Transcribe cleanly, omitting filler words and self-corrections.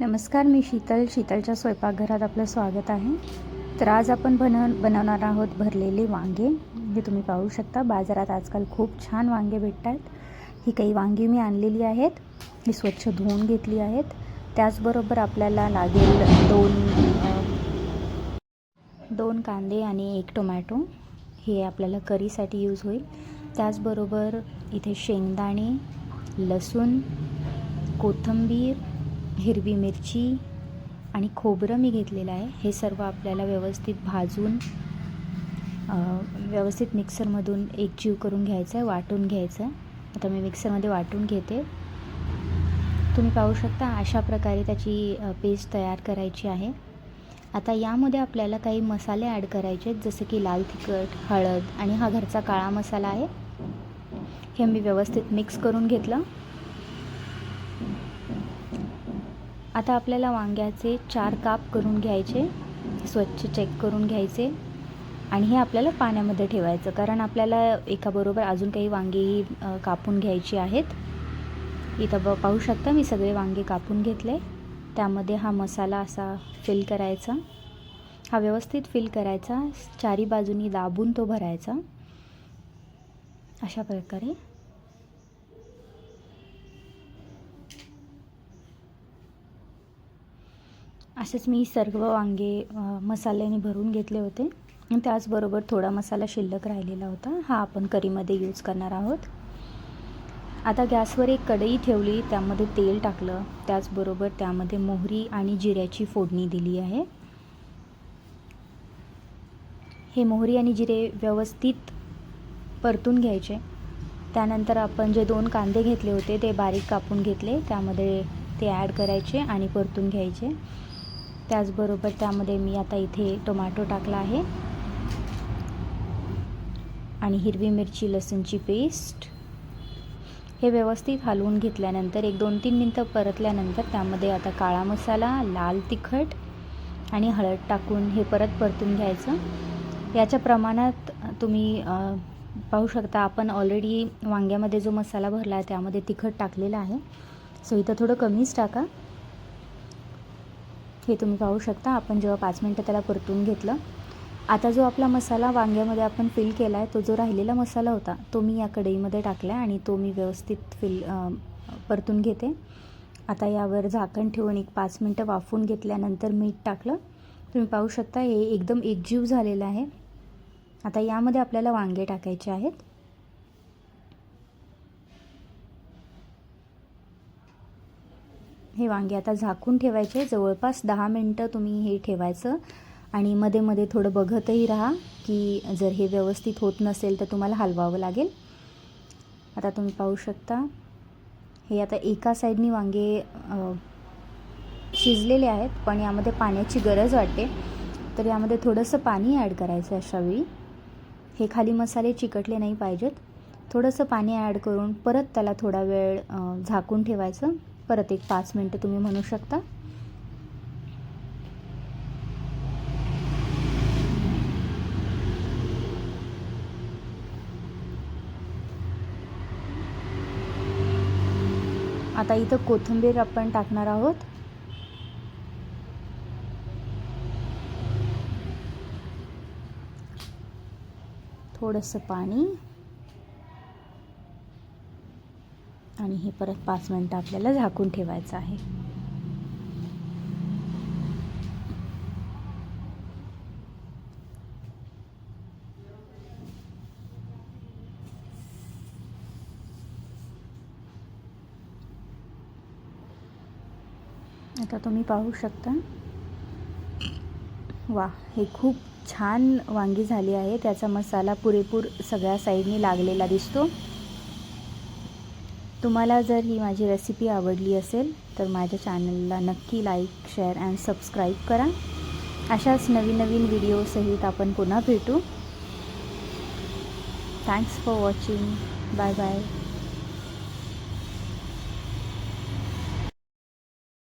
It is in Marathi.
नमस्कार, मी शीतलच्या स्वयंपाकघरात आपलं स्वागत आहे. तर आज आपण बनवणार आहोत भरलेले वांगे. हे तुम्ही पाहू शकता, बाजारात आजकाल खूप छान वांगे भेटत आहेत. ही काही वांगी मी आणलेली आहेत, ही स्वच्छ धुवून घेतली आहेत. त्याचबरोबर आपल्याला लागेल दोन कांदे आणि एक टोमॅटो. हे आपल्याला करीसाठी यूज होईल. त्याचबरोबर इथे शेंगदाणे, लसूण, कोथिंबीर, हिरवी मिरची आणि खोबरं मी घेतलेलं आहे. हे सर्व आपल्याला व्यवस्थित भाजून व्यवस्थित मिक्सरमधून एकजीव करून घ्यायचं आहे, वाटून घ्यायचं आहे. आता मी मिक्सरमध्ये वाटून घेते. तुम्ही पाहू शकता अशा प्रकारे त्याची पेस्ट तयार करायची आहे. आता यामध्ये आपल्याला काही मसाले ॲड करायचे आहेत, जसं की लाल तिखट, हळद आणि हा घरचा काळा मसाला आहे. हे मी व्यवस्थित मिक्स करून घेतलं. आता आपल्याला वांग्याचे 4 काप करून घ्यायचे, स्वच्छ चेक करून घ्यायचे आणि हे आपल्याला पाण्यामध्ये ठेवायचं, कारण आपल्याला एकाबरोबर अजून काही वांगी कापून घ्यायची आहेत. इथं पाहू शकता मी सगळे वांगे कापून घेतले. त्यामध्ये हा मसाला असा फिल करायचा, हा व्यवस्थित फिल करायचा, चारी बाजूनी दाबून तो भरायचा अशा प्रकारे. असेच मी सर्व वांगे मसाल्याने भरून घेतले होते. त्याचबरोबर थोडा मसाला शिल्लक राहिलेला होता, हा आपण करीमध्ये यूज करणार आहोत. आता गॅसवर एक कढई ठेवली, त्यामध्ये तेल टाकलं. त्याचबरोबर त्यामध्ये मोहरी आणि जिऱ्याची फोडणी दिली आहे. हे मोहरी आणि जिरे व्यवस्थित परतून घ्यायचे. त्यानंतर आपण जे 2 कांदे घेतले होते ते बारीक कापून घेतले, त्यामध्ये ते ॲड करायचे आणि परतून घ्यायचे. त्याचबरोबर त्यामध्ये मी आता इथे टोमॅटो टाकला आहे आणि हिरवी मिरची, लसूणची पेस्ट. हे व्यवस्थित हलवून घेतल्यानंतर 1-2-3 मिनटं परतल्यानंतर त्यामध्ये आता काळा मसाला, लाल तिखट आणि हळद टाकून हे परत परतून घ्यायचं. याच्या प्रमाणात तुम्ही पाहू शकता, आपण ऑलरेडी वांग्यामध्ये जो मसाला भरला आहे त्यामध्ये तिखट टाकलेला आहे, सो इथं थोडं कमीच टाका. हे तुम्ही पाहू शकता. आपण जेव्हा 5 मिनटं त्याला परतून घेतलं, आता जो आपला मसाला वांग्यामध्ये आपण फिल केला आहे, तो जो राहिलेला मसाला होता तो मी या कढईमध्ये टाकला आणि तो मी व्यवस्थित परतून घेते. आता यावर झाकण ठेवून 5 मिनटं वाफवून घेतल्यानंतर मीठ टाकलं. तुम्ही पाहू शकता हे एकदम एकजीव झालेलं आहे. आता यामध्ये आपल्याला वांगे टाकायचे आहेत. हे वांगे आता झाकून ठेवायचे, जवळपास 10 मिनटं तुम्ही हे ठेवायचं आणि मध्ये मध्ये थोडं बघतही राहा की जर हे व्यवस्थित होत नसेल तर तुम्हाला हलवावं लागेल. आता तुम्ही पाहू शकता हे आता एका साईडनी वांगे शिजलेले आहेत, पण यामध्ये पाण्याची गरज वाटते, तर यामध्ये थोडंसं पाणी ॲड करायचं अशावेळी. हे खाली मसाले चिकटले नाही पाहिजेत. थोडंसं पाणी ॲड करून परत त्याला थोडा वेळ झाकून ठेवायचं. परत 5 मिनटं तुम्ही म्हणू शकता. आता इथं कोथिंबीर आपण टाकणार आहोत. थोडंसं पाणी आणि हे परत 5 मिनटं आपल्याला झाकून ठेवायचं आहे. आता तुम्ही पाहू शकता, वा, हे खूप छान वांगी झाली आहे. त्याचा मसाला पुरेपूर सगळ्या साईडनी लागलेला दिसतो. तुम्हाला जर ही माझी रेसिपी आवडली असेल तर माझ्या चॅनलला नक्की लाईक, शेअर अँड सबस्क्राईब करा. अशाच नवीन व्हिडिओसहित आपण पुन्हा भेटू. Thanks for watching. Bye bye.